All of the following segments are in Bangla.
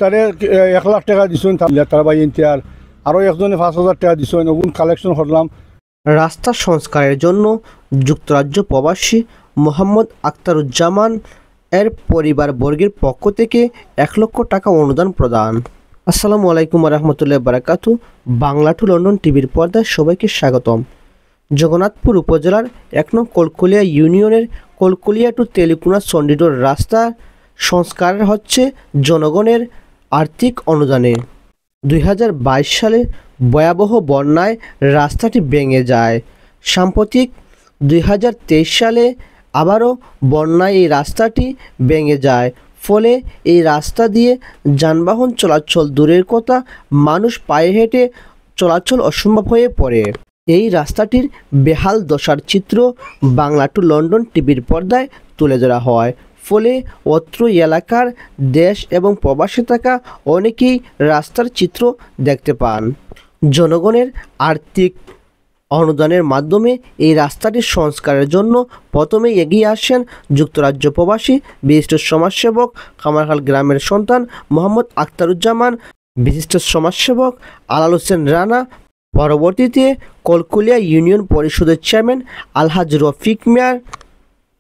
আক্তারে 1 লাখ টাকা দিছেন তারা ভাই ইন্তিয়ার আরও একজনে 5,000 টাকা দিছেন ওগুন কালেকশন করলাম। রাস্তা সংস্কারের জন্য যুক্তরাজ্য প্রবাসী মোহাম্মদ আখতারুজ্জামান এর পরিবারবর্গের পক্ষ থেকে 1 লক্ষ টাকা অনুদান প্রদান। আসসালামু আলাইকুম রহমতুল্লাহ বারাকাতু। বাংলা টু লন্ডন টিভির পর্দায় সবাইকে স্বাগতম। জগন্নাথপুর উপজেলার 1 নং কলকলিয়া ইউনিয়নের কলকলিয়া টু তেলিকুনা চণ্ডীটোর রাস্তা সংস্কার হচ্ছে জনগণের আর্থিক অনুদানে। 2022 সালে ভয়াবহ বন্যায় রাস্তাটি ভেঙে যায়। সাম্প্রতিক 2023 সালে আবারও বন্যায় এই রাস্তাটি ভেঙে যায়, ফলে এই রাস্তা দিয়ে যানবাহন চলাচল দূরের কথা, মানুষ পায়ে হেঁটে চলাচল অসম্ভব হয়ে পড়ে। এই রাস্তাটির বেহাল দশার চিত্র বাংলা টু লন্ডন টিভির পর্দায় তুলে ধরা হয়, ফলে অত্র এলাকার দেশ এবং প্রবাসে থাকা অনেকেই রাস্তার চিত্র দেখতে পান। জনগণের আর্থিক অনুদানের মাধ্যমে এই রাস্তাটির সংস্কারের জন্য প্রথমেই এগিয়ে আসেন যুক্তরাজ্য প্রবাসী বিশিষ্ট সমাজসেবক কামারখাল গ্রামের সন্তান মোহাম্মদ আখতারুজ্জামান, বিশিষ্ট সমাজসেবক আলাল হোসেন রানা। পরবর্তীতে কলকলিয়া ইউনিয়ন পরিষদের চেয়ারম্যান আলহাজ রফিক মিয়ার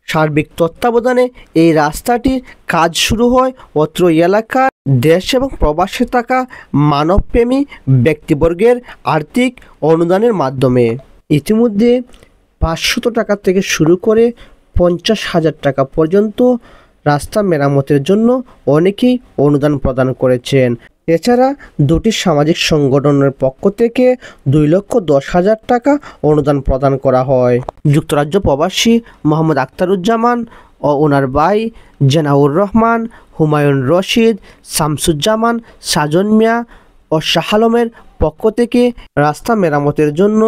সার্বিক তত্ত্বাবধানে এই রাস্তাটির কাজ শুরু হয় অত্র এলাকার দেশ এবং প্রবাসে থাকা মানবপ্রেমী ব্যক্তিবর্গের আর্থিক অনুদানের মাধ্যমে। ইতিমধ্যে 500 টাকা থেকে শুরু করে 50,000 টাকা পর্যন্ত রাস্তা মেরামতের জন্য অনেকেই অনুদান প্রদান করেছেন। এছাড়া দুটি সামাজিক সংগঠনের পক্ষ থেকে 2,10,000 টাকা অনুদান প্রদান করা হয়। যুক্তরাজ্য প্রবাসী মোহাম্মদ আখতারুজ্জামান ও ওনার ভাই জেনাউর রহমান, হুমায়ুন রশিদ, শামসুজ্জামান, সাজন মিয়া ও শাহ আলমের পক্ষ থেকে রাস্তা মেরামতের জন্য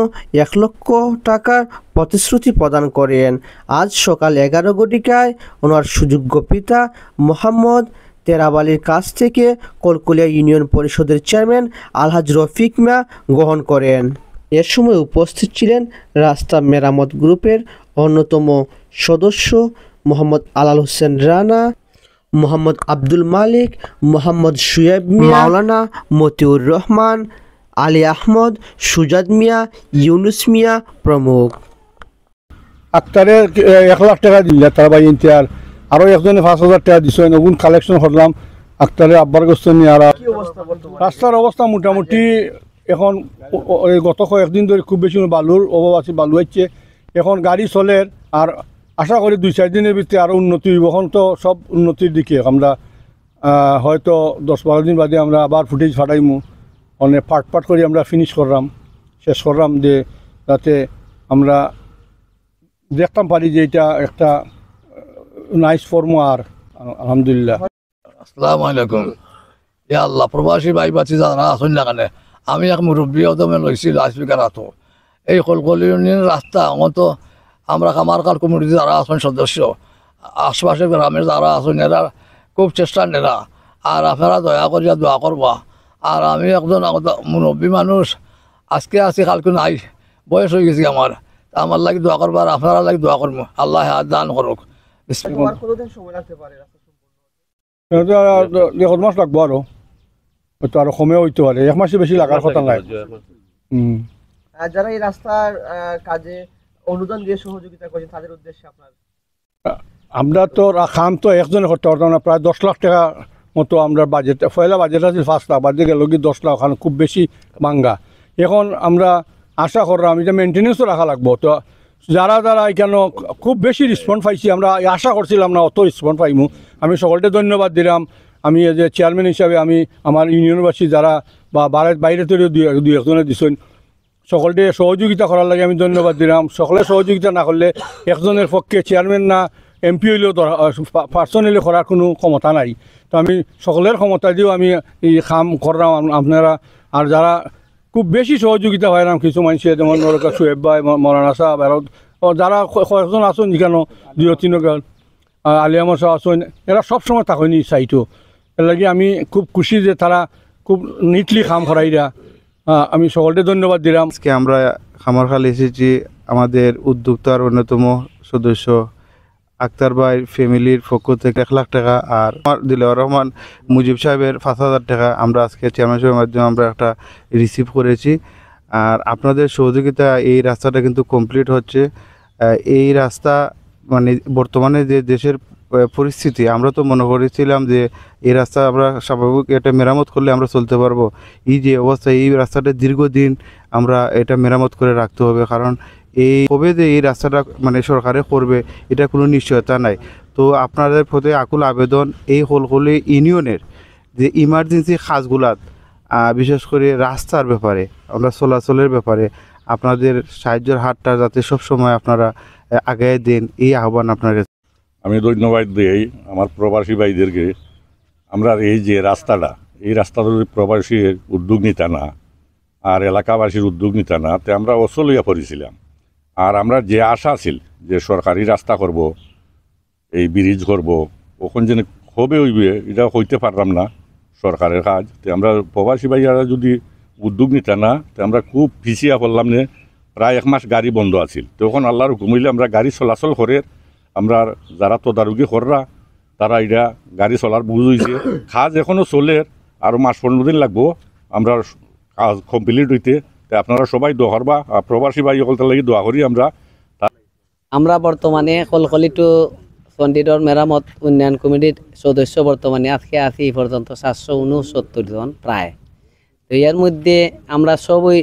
1 লক্ষ টাকার প্রতিশ্রুতি প্রদান করেন। আজ সকাল 11 ঘটিকায় ওনার সুযোগ্য পিতা মোহাম্মদ তেরাবালির কাছ থেকে কলকলিয়া ইউনিয়ন পরিষদের চেয়ারম্যান আলহাজ রফিক মিয়া গ্রহণ করেন। এ সময় উপস্থিত ছিলেন রাস্তা মেরামত গ্রুপের অন্যতম সদস্য মোহাম্মদ আলাল হোসেন রানা, মোহাম্মদ আব্দুল মালিক, মোহাম্মদ শুয়েব মিয়া, মাওলানা মতিউর রহমান, আলী আহমদ, সুজাদ মিয়া, ইউনুস মিয়া প্রমুখ। আক্তারে 1 লাখ টাকা দিলে তারা ভাই ইন্তিয়ার আরও একজনে 5,000 টাকা দিছেন ওগুন কালেকশন করলাম। আক্তারে আব্বার গোস্ত নিয়ে আর রাস্তার অবস্থা মোটামুটি এখন গত কয়েকদিন ধরে খুব বেশি বালুর অভাব আছে, বালু হচ্ছে এখন গাড়ি চলের। আর আশা করি 2-4 দিনের ভিতরে আরও উন্নতি হইব। এখন তো সব উন্নতির দিকে আমরা হয়তো 10-12 দিন বাদে আমরা আবার ফুটেজ ফাটাইমু, অনেক পাট করে আমরা ফিনিশ করলাম, শেষ করলাম, যে যাতে আমরা দেখতাম পারি যে এটা একটা নাইস ফর্ম। আর আলহামদুলিল্লাহ। আসসালামু আলাইকুম। ইয়া আল্লাহ, প্রবাসী ভাই বাচ্চা যারা আসুন না কেন, আমি এক মুরব্বী দমে লইছি লাউডস্পিকার হাতো। এই কলকলি ইউনিয়নের রাস্তা তো আমরা কামারখাল কমিটি যারা আছেন সদস্য, আশপাশের গ্রামের যারা আছেন এরা খুব চেষ্টা নেরা। আর আপনারা দয়া করিয়া দোয়া করবা। আর আমি একজন মুরব্বী মানুষ, আজকে আছি কালকে নাই, বয়স হয়ে গেছি আমার লাগি দোয়া করবা। আর আপনারা লাগি দোয়া করবো, আল্লাহ দান করুক। 1 মাস লাগবো, আরো হয়তো আরো কমে হইতে পারে, 1 মাসে বেশি লাগার কথা নাই। যারা এই রাস্তার কাজে অনুদান দিয়ে সহযোগিতা করেন তাদের উদ্দেশ্যে আপনার? আমরা তো খাম তো একজনে করতে পারতাম না, প্রায় 10 লাখ টাকা মতো আমরা বাজেট, পয়লা বাজেট আছে 5 লাখ, বাজে গেল কি 10 লাখ, ওখানে খুব বেশি ভাঙ্গা। এখন আমরা আশা করলাম এটা মেনটেনেন্সও রাখা লাগবো। তো যারা এখানে খুব বেশি রেসপন্স পাইছি, আমরা আশা করছিলাম না অত রেসপন্স পাইমু। আমি সকলকে ধন্যবাদ দিলাম। আমি যে চেয়ারম্যান হিসাবে আমি আমার ইউনিয়নবাসী যারা বা বাইরে তৈরি 2-1 দিছেন, সকলকে সহযোগিতা করার লাগে আমি ধন্যবাদ দিলাম। সকলে সহযোগিতা না করলে একজনের পক্ষে চেয়ারম্যান না এমপি হইলেও পার্সোনালি করার কোনো ক্ষমতা নাই। তো আমি সকলের ক্ষমতা দিয়েও আমি এই কাম করলাম আপনারা। আর যারা খুব বেশি সহযোগিতা পাইলাম কিছু মানুষ, যেমন সোহেব ভাই, মৌলানা সাহেব, আর যারা কয়েকজন আসুন যেখানে 2-3 আলিয়ামা সাহেব আসুন, এরা সবসময় থাকেনি সাইটও। এর লাগে আমি খুব খুশি যে তারা খুব নিটলি কাম করাইরা। আমি সকলকে ধন্যবাদ দিলাম। আজকে আমরা কামারখাল এসেছি আমাদের উদ্যোক্তার অন্যতম সদস্য আক্তার ভাই ফ্যামিলির পক্ষ থেকে 1 লাখ টাকা, আর আমার দিলওয়ার রহমান মুজিব সাহেবের 5,000 টাকা আমরা আজকে চেয়ারম্যান সাহেবের মাধ্যমে আমরা একটা রিসিভ করেছি। আর আপনাদের সহযোগিতা এই রাস্তাটা কিন্তু কমপ্লিট হচ্ছে। এই রাস্তা মানে বর্তমানে যে দেশের পরিস্থিতি, আমরা তো মনে করেছিলাম যে এই রাস্তা আমরা স্বাভাবিক এটা মেরামত করলে আমরা চলতে পারবো। এই যে অবস্থা, এই রাস্তাটা দীর্ঘদিন আমরা এটা মেরামত করে রাখতে হবে, কারণ এই কবে যে এই রাস্তাটা মানে সরকারে করবে এটা কোনো নিশ্চয়তা নাই। তো আপনাদের প্রতি আকুল আবেদন, এই হলকলি ইউনিয়নের যে ইমার্জেন্সি কাজগুলাত বিশেষ করে রাস্তার ব্যাপারে, আমরা চলাচলের ব্যাপারে আপনাদের সাহায্যের হাতটা যাতে সবসময় আপনারা আগায় দেন, এই আহ্বান আপনার কাছে। আমি ধন্যবাদ দিই আমার প্রবাসী ভাইদেরকে। আমরা এই যে রাস্তাটা, এই রাস্তাটা যদি প্রবাসীর উদ্যোগ নিতা না আর এলাকাবাসীর উদ্যোগ নিতা না, তে আমরা অচলিয়া পড়েছিলাম। আর আমরা যে আশা ছিল যে সরকারি রাস্তা করব, এই ব্রিজ করব, ওখান যেন হবে হইবে, এটা হইতে পারলাম না সরকারের কাজ। তো আমরা প্রবাসী ভাইয়ারা যদি উদ্যোগ নিতা না, তো আমরা খুব পিছিয়ে পড়লাম। না প্রায় 1 মাস গাড়ি বন্ধ আছিল, তখন আল্লাহর হুকুম হইলে আমরা গাড়ি চলাচল করে, আমরা যারা তদারকি কররা তারা এটা গাড়ি চলার বুঝ হয়েছে। কাজ এখনও চলে, আরও মাস 15 দিন লাগবো আমরা কাজ কমপ্লিট হইতে। তো আপনারা সবাই দোয়া করবা, আর প্রবাসী ভাই সকলটার লাগি দোয়া করি আমরা। আমরা বর্তমানে কলকলি টু চণ্ডীগড় মেরামত উন্নয়ন কমিটির সদস্য বর্তমানে আজকে আছি এই পর্যন্ত 769 জন প্রায়। তো এর মধ্যে আমরা সবই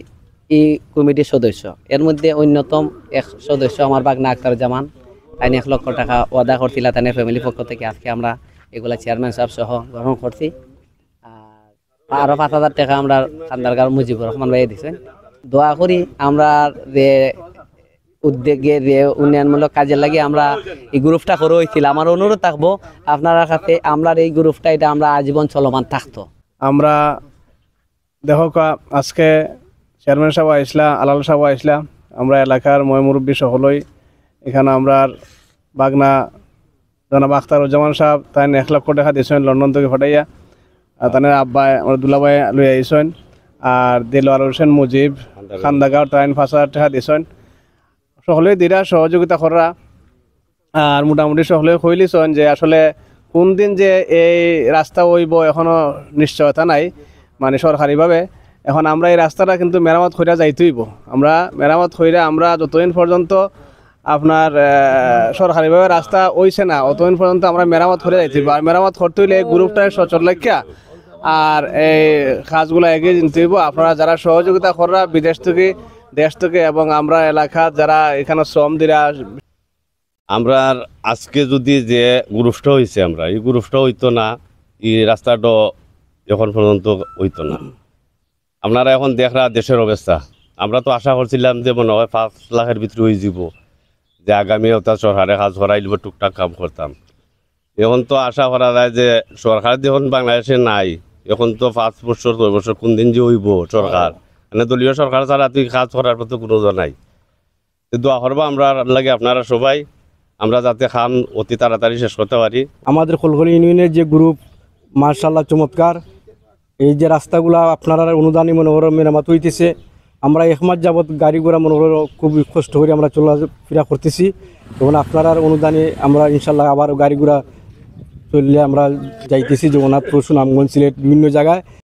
এই কমিটির সদস্য। এর মধ্যে অন্যতম এক সদস্য আমার বাগনা আক্তারুজ্জামান, তাই 1 লক্ষ টাকা ওয়াদা করছিল তাদের ফ্যামিলির পক্ষ থেকে। আজকে আমরা এগুলা চেয়ারম্যান সাহেব সহ গ্রহণ করছি। আর আরও 5,000 টাকা আমরা খান্দারগাঁও মুজিবুর রহমান ভাই দিচ্ছেন। দোয়া করি আমরা যে উদ্যোগে যে উন্নয়নমূলক কাজের লাগে আমরা এই গ্রুপটা করে হয়েছিল, আমার অনুরোধ থাকবো আপনার কাছে আমরা এই গ্রুপটা এটা আমরা আজীবন চলমান থাকতো। আমরা দেখো আজকে চেয়ারম্যান সাহেব আইসলা, আলাল সাহেব আইসলা, আমরা এলাকার মুরব্বী সকলই এখানে আমরা বাগনা জনাব আখতারুজ্জামান সাহেব তাই 1 লক্ষ টাকা দিয়েছেন লন্ডন থেকে ফাটাইয়া। আর তাদের আব্বা আমার দুলাভাই লই আইসেন। আর দিলওয়ার হোসেন মুজিব খান্দাগাঁও তাই 5,000 টাকা দিয়েছেন। সকলেই দিরা সহযোগিতা করা। আর মোটামুটি সকলে কইলিছেন যে আসলে কোন দিন যে এই রাস্তা হইব এখনও নিশ্চয়তা নাই, মানে সরকারিভাবে। এখন আমরা এই রাস্তাটা কিন্তু মেরামত কইরা যাইতে হইব। আমরা মেরামত কইরা আমরা যতদিন পর্যন্ত আপনার সরকারিভাবে রাস্তা হইছে না অতদিন পর্যন্ত আমরা মেরামত করে যাইতে হইব। আর মেরামত করতে হইলে গ্রুপটার সচল লেখা আর এই কাজগুলো এগিয়ে নিতে হইব। আপনারা যারা সহযোগিতা করা বিদেশ থেকে, দেশ থেকে এবং আমরা এলাকা যারা এখানে শ্রম দিরা, আমরা আজকে যদি যে গ্রুপটা হয়েছে আমরা এই গ্রুপটা হইতো না, এই রাস্তাটা এখন পর্যন্ত হইতো না। আপনারা এখন দেখরা দেশের অবস্থা। আমরা তো আশা করছিলাম যে মনে হয় 5 লাখের ভিতরে হয়ে যাব, যে আগামী অর্থাৎ সরকারে কাজ করাই দিব, টুকটাক কাম করতাম। এখন তো আশা করা যায় যে সরকার যখন বাংলাদেশে নাই, এখন তো 5 বছর 10 বছর কোন দিন যে হইব সরকার, মানে দলীয় সরকার ছাড়া তুই কাজ করার মতো কোনো নাই। দোয়া করবো আমরা লাগে আপনারা সবাই, আমরা যাতে খাম অতি তাড়াতাড়ি শেষ করতে পারি। আমাদের কলকলি ইউনিয়নের যে গ্রুপ মার্শাল্লাহ চমৎকার, এই যে রাস্তাগুলা আপনারা অনুদানী মনে করো মেরামত হইতেছে। আমরা 1 মাস যাবৎ গাড়ি ঘোড়া মনে করো খুব কষ্ট করে আমরা চলাফেরা করতেছি। তখন আপনারা অনুদানে আমরা ইনশাল্লাহ আবার গাড়ি ঘোড়া চললে আমরা যাইতেছি জগন্নাথপুর, সুনামগঞ্জ, সিলেট বিভিন্ন জায়গায়।